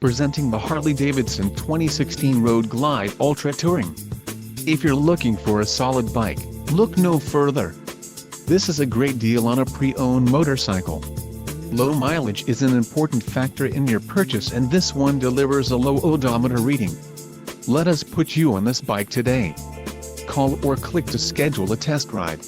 Presenting the Harley-Davidson 2016 Road Glide Ultra Touring. If you're looking for a solid bike, look no further. This is a great deal on a pre-owned motorcycle. Low mileage is an important factor in your purchase, and this one delivers a low odometer reading. Let us put you on this bike today. Call or click to schedule a test ride.